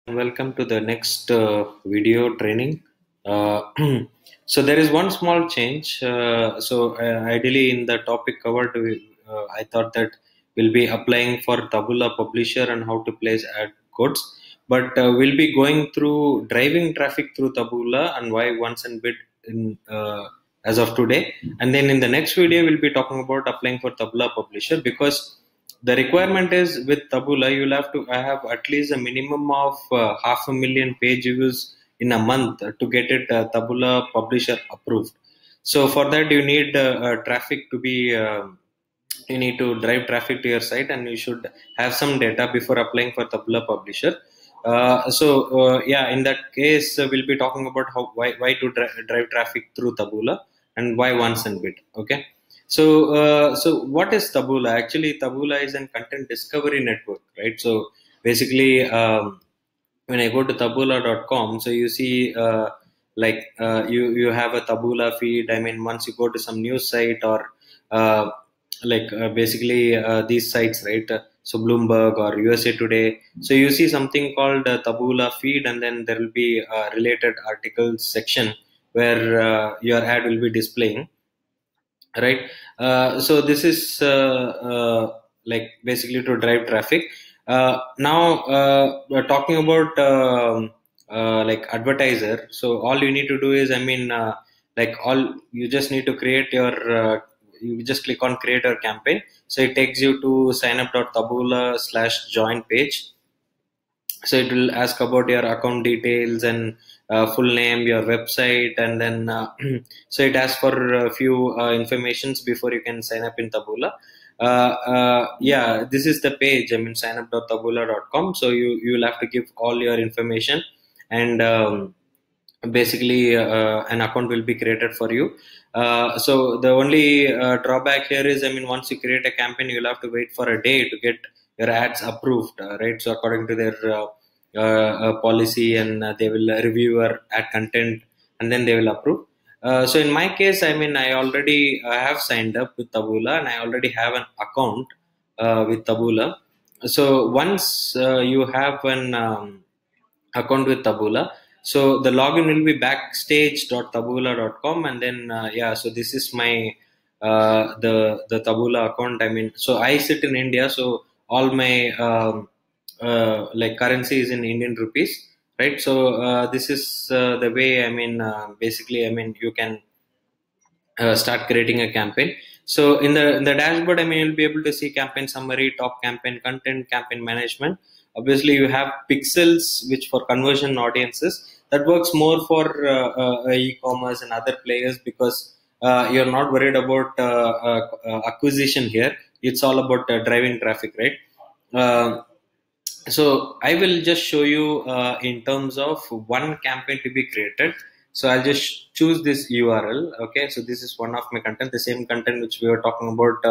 Welcome to the next video training. Uh, so there is one small change. Ideally, in the topic covered, I thought that we'll be applying for Taboola Publisher and how to place ad codes. But we'll be going through driving traffic through Taboola and why once and bid in as of today. And then in the next video, we'll be talking about applying for Taboola Publisher, because the requirement is with Taboola, you'll have to have at least a minimum of 500,000 page views in a month to get it Taboola Publisher approved. So for that, you need traffic to be. You need to drive traffic to your site, and you should have some data before applying for Taboola Publisher. In that case, we'll be talking about why to drive traffic through Taboola and why once and bid. Okay. So what is Taboola? Actually, Taboola is a content discovery network, right? So basically, when I go to taboola.com, so you see you have a Taboola feed. I mean, once you go to some news site or these sites, right? So Bloomberg or USA Today. So you see something called Taboola feed, and then there will be a related articles section where your ad will be displaying, right? So this is basically to drive traffic. Now we're talking about advertiser. So all you need to do is, all you just need to create your you just click on create your campaign. So it takes you to signup.taboola/join page. So it will ask about your account details and full name, your website, and then so it asks for a few informations before you can sign up in Taboola. This is the page. I mean, signup.taboola.com. So you'll have to give all your information, and basically an account will be created for you. So the only drawback here is, I mean, once you create a campaign, you'll have to wait for a day to get your ads approved, right? So according to their policy, and they will review your ad content, and then they will approve. So in my case, I mean, I already have signed up with Taboola, and I already have an account with Taboola. So once you have an account with Taboola, so the login will be backstage.taboola.com, and then so this is my the Taboola account. I mean, so I sit in India, so all my currency is in Indian rupees, right? So this is the way. I mean, basically, I mean, you can start creating a campaign. So in the dashboard, I mean, you'll be able to see campaign summary, top campaign content, campaign management. Obviously, you have pixels, which for conversion audiences, that works more for e-commerce and other players, because you're not worried about acquisition here. It's all about driving traffic, right? Uh, so I will just show you in terms of one campaign to be created. So I'll just choose this URL. Okay, so this is one of my content, the same content which we were talking about,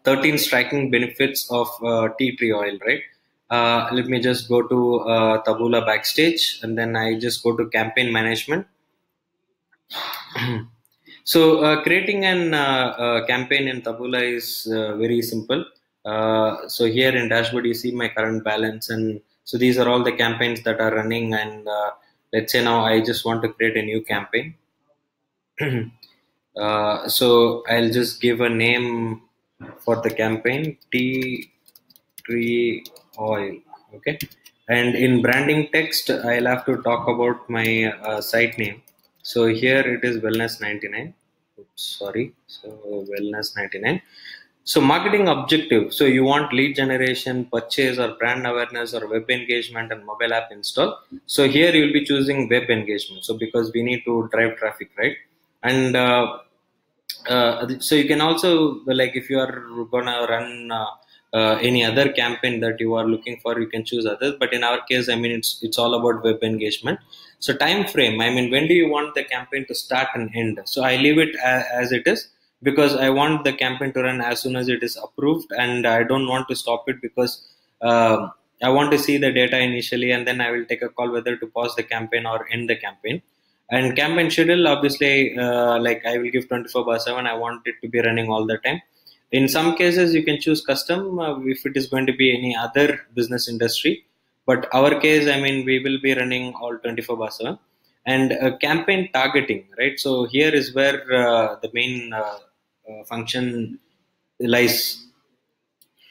13 striking benefits of tea tree oil, right? Let me just go to Taboola backstage, and then I just go to campaign management. So creating an campaign in Taboola is very simple. So here in dashboard, you see my current balance, and so these are all the campaigns that are running. And let's say now I just want to create a new campaign. So I'll just give a name for the campaign: tea tree oil. Okay, and in branding text, I'll have to talk about my site name. So here it is Wellness 99. Oops, sorry. So Wellness 99. So marketing objective. So you want lead generation, purchase, or brand awareness, or web engagement and mobile app install. So here you'll be choosing web engagement. So because we need to drive traffic, right? And so you can also, like, if you are gonna run any other campaign that you are looking for, you can choose others. But in our case, I mean, it's all about web engagement. So time frame, I mean, when do you want the campaign to start and end? So I leave it as it is, because I want the campaign to run as soon as it is approved, and I don't want to stop it, because I want to see the data initially, and then I will take a call whether to pause the campaign or end the campaign. And campaign schedule, obviously, like I will give 24/7. I want it to be running all the time. In some cases, you can choose custom if it is going to be any other business industry. But our case, I mean, we will be running all 24 by 7. And campaign targeting, right? So here is where the main function lies.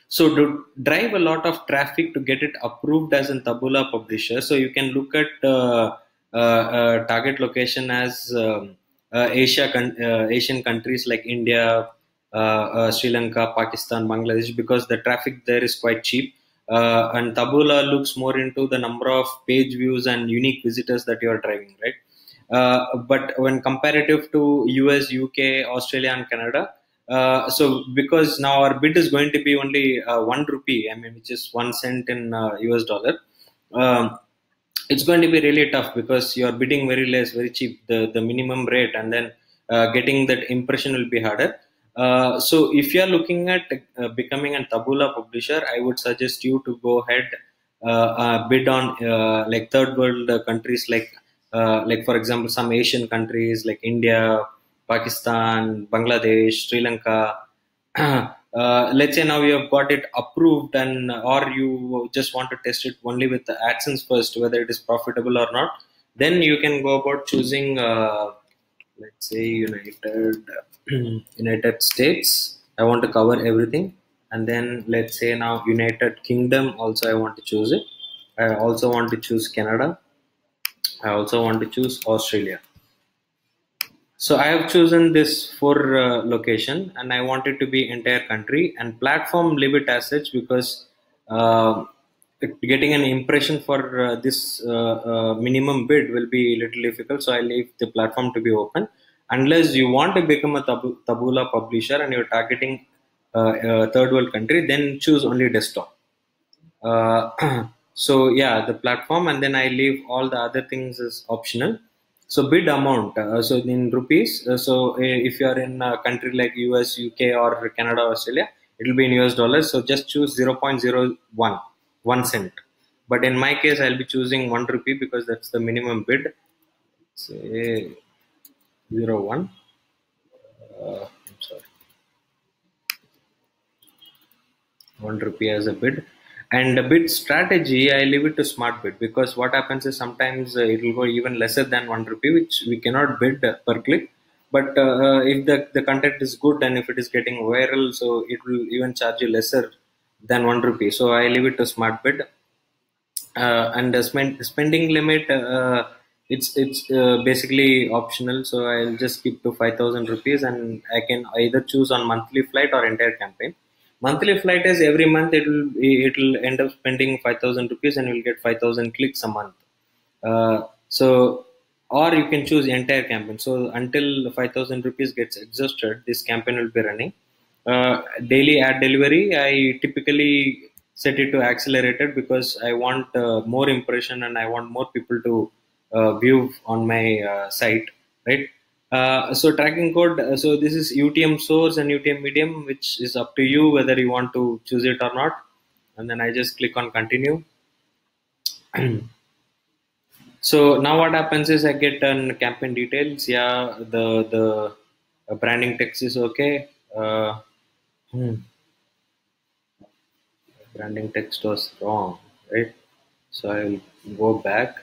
So to drive a lot of traffic to get it approved as a Taboola publisher, so you can look at target location as Asian countries like India, Sri Lanka, Pakistan, Bangladesh, because the traffic there is quite cheap. And Taboola looks more into the number of page views and unique visitors that you are driving, right? But when comparative to US, UK, Australia, and Canada, so because now our bid is going to be only 1 rupee, I mean, which is 1 cent in US dollar. Um, it's going to be really tough because you are bidding very less, very cheap, the minimum rate, and then getting that impression will be harder. So if you are looking at becoming a Taboola publisher, I would suggest you to go ahead, bid on like third world countries, like for example some Asian countries like India, Pakistan, Bangladesh, Sri Lanka. Let's say now you have got it approved, and or you just want to test it only with the AdSense first, whether it is profitable or not. Then you can go about choosing, let's say United States. I want to cover everything, and then let's say now United Kingdom. Also, I want to choose it. I also want to choose Canada. I also want to choose Australia. So I have chosen this for location, and I want it to be entire country, and platform leave it as such because getting an impression for this minimum bid will be little difficult. So I leave the platform to be open unless you want to become a Taboola publisher and you're targeting third world country. Then choose only desktop. So yeah, the platform, and then I leave all the other things as optional. So bid amount, so in rupees. If you are in a country like US, UK, or Canada, Australia, it will be in US dollars. So just choose 0.01, 1 cent. But in my case, I'll be choosing 1 rupee because that's the minimum bid. Say 0.1. I'm sorry. 1 rupee as a bid. And a bid strategy, I leave it to smart bid because what happens is sometimes it will go even lesser than 1 rupee, which we cannot bid per click. But if the content is good and if it is getting viral, so it will even charge you lesser than 1 rupee. So I leave it to smart bid. And the spending limit, it's basically optional. So I'll just keep to 5,000 rupees, and I can either choose on monthly flight or entire campaign. Monthly flight is every month it will end up spending 5,000 rupees and you'll get 5,000 clicks a month. So or you can choose entire campaign. So until 5,000 rupees gets exhausted, this campaign will be running. Daily ad delivery, I typically set it to accelerated because I want more impression and I want more people to view on my site, right? So tracking code, so this is UTM source and UTM medium, which is up to you whether you want to choose it or not. And then I just click on continue. So now what happens is I get an campaign details. Yeah, the branding text is okay. Hmm, branding text was wrong, right? So I will go back.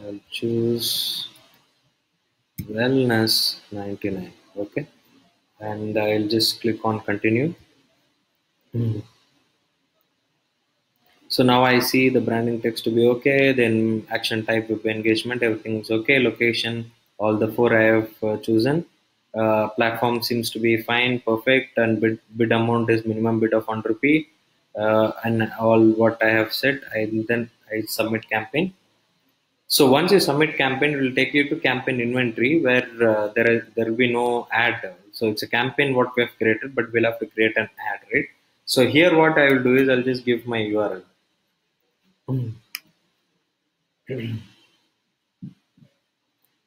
I'll choose wellness 99. Okay, and I'll just click on continue. Hmm. So now I see the branding text to be okay. Then action type, web engagement, everything is okay. Location, all the four I have chosen. Platform seems to be fine, perfect, and bid amount is minimum bid of 1 rupee. And all what I have said, then I submit campaign. So once you submit campaign, it will take you to campaign inventory where there will be no ad. So it's a campaign what we have created, but we'll have to create an ad, right? So here what I will do is I'll just give my URL.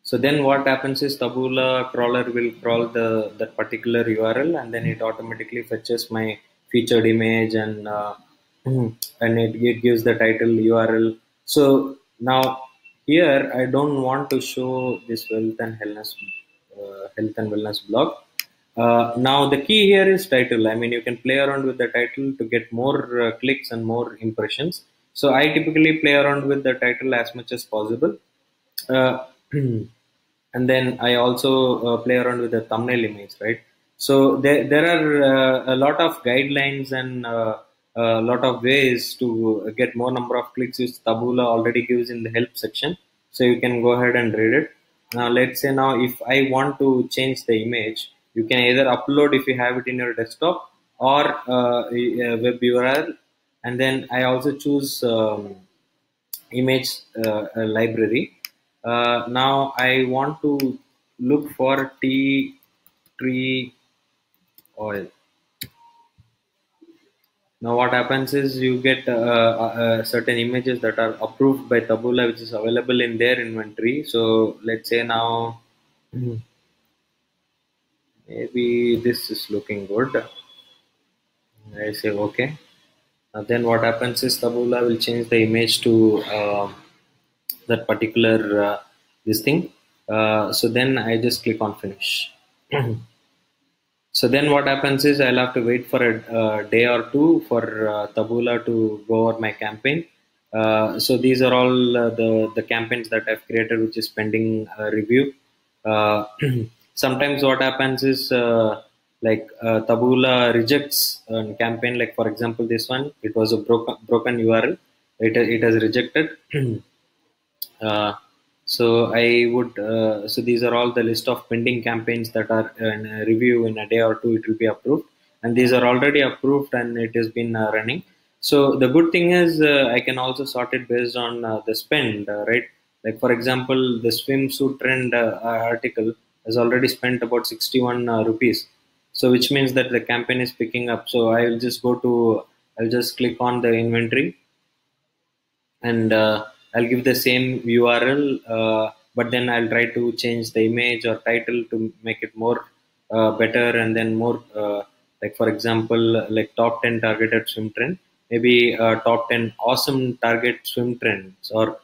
So then what happens is Taboola crawler will crawl the that particular URL, and then it automatically fetches my featured image, and it gives the title URL. So now here I don't want to show this health and wellness blog. Now the key here is title. I mean, you can play around with the title to get more clicks and more impressions. So I typically play around with the title as much as possible. Uh, and then I also play around with the thumbnail image, right? So there are a lot of guidelines and a lot of ways to get more number of clicks, which Taboola already gives in the help section. So you can go ahead and read it. Now let's say now if I want to change the image, you can either upload if you have it in your desktop or a web URL, and then I also choose image library. Now I want to look for tea tree oil. Now what happens is you get certain images that are approved by Taboola, which is available in their inventory. So let's say now maybe this is looking good. I say okay. Then what happens is Taboola will change the image to that particular this thing. So then I just click on finish. So then what happens is I'll have to wait for a day or two for Taboola to go over my campaign. So these are all the campaigns that I've created, which is pending review. Uh, Sometimes what happens is Taboola rejects a campaign. Like for example, this one, it was a broken URL. It has rejected. Uh, so these are all the list of pending campaigns that are in a review. In a day or two, it will be approved, and these are already approved and it has been running. So the good thing is I can also sort it based on the spend, right? Like for example, the swimsuit trend article has already spent about 61 rupees. So which means that the campaign is picking up. So I'll just click on the inventory, and I'll give the same URL, but then I'll try to change the image or title to make it more better, and then more like for example, like top 10 targeted swim trend, maybe top 10 awesome target swim trends, or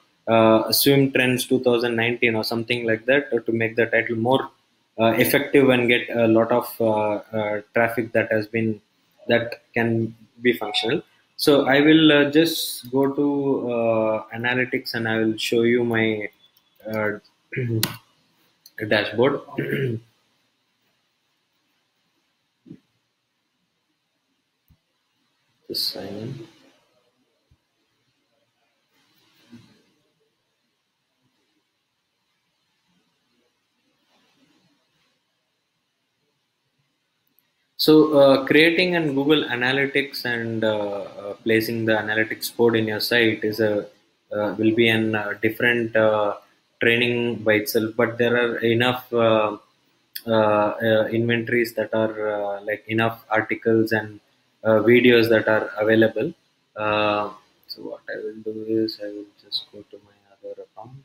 swim trends 2019 or something like that, to make the title more effective and get a lot of traffic that can be functional. So I will just go to analytics and I will show you my uh, dashboard. Just sign in. So creating an Google Analytics and placing the analytics code in your site is a will be an different training by itself. But there are enough inventories that are like enough articles and videos that are available. So what I will do is I will just go to my other account.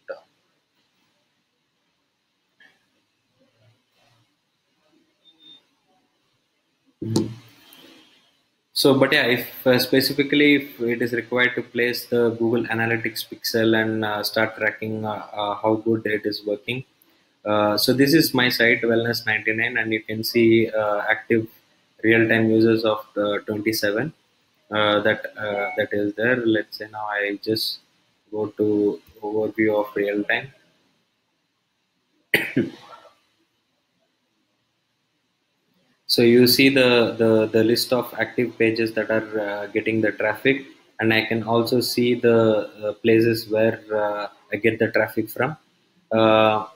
So, but yeah, if specifically if it is required to place the Google Analytics pixel and start tracking how good it is working. So this is my site Wellness 99, and you can see active real-time users of 27. That is there. Let's say now I just go to overview of real time. So you see the list of active pages that are getting the traffic, and I can also see the places where I get the traffic from. Uh,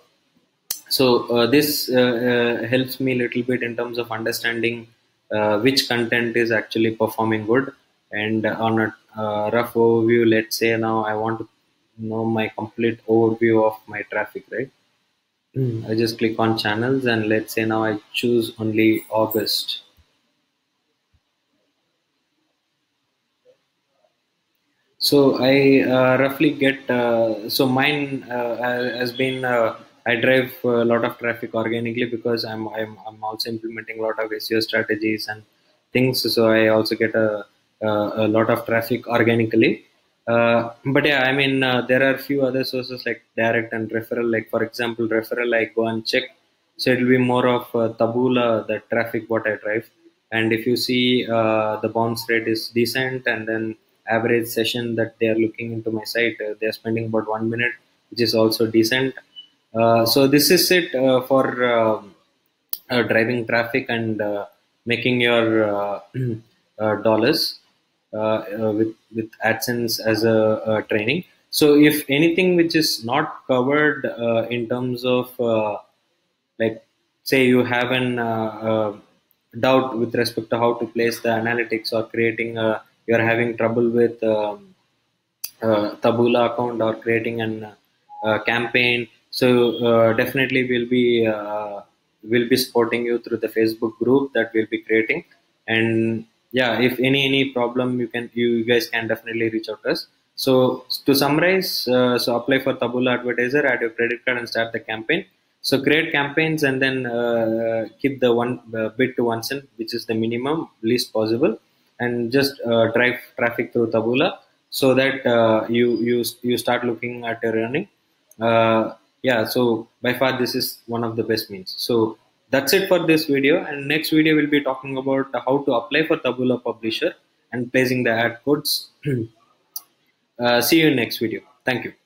this helps me a little bit in terms of understanding which content is actually performing good. And on a rough overview, let's say now I want to know my complete overview of my traffic, right? I just click on channels, and let's say now I choose only August. So I roughly get so mine has been I drive a lot of traffic organically because I'm also implementing a lot of SEO strategies and things. So I also get a lot of traffic organically. But yeah, I mean there are a few other sources like direct and referral. Like for example, referral I go and check. So it will be more of Taboola, the traffic what I drive. And if you see the bounce rate is decent, and then average session that they are looking into my site, they are spending about 1 minute, which is also decent. So this is it for driving traffic and making your dollars with AdSense as a training. So if anything which is not covered in terms of like, say you have an doubt with respect to how to place the analytics, or creating you're having trouble with Taboola account, or creating an campaign. So definitely we'll be supporting you through the Facebook group that we'll be creating. And yeah, if any problem, you guys can definitely reach out to us. So to summarize, so apply for Taboola Advertiser, add your credit card, and start the campaign. So create campaigns, and then keep the one bid to 1 cent, which is the minimum least possible, and just drive traffic through Taboola, so that you start looking at your earning. Yeah, so by far this is one of the best means. So that's it for this video, and next video we'll be talking about how to apply for Taboola Publisher and placing the ad codes. See you in next video. Thank you.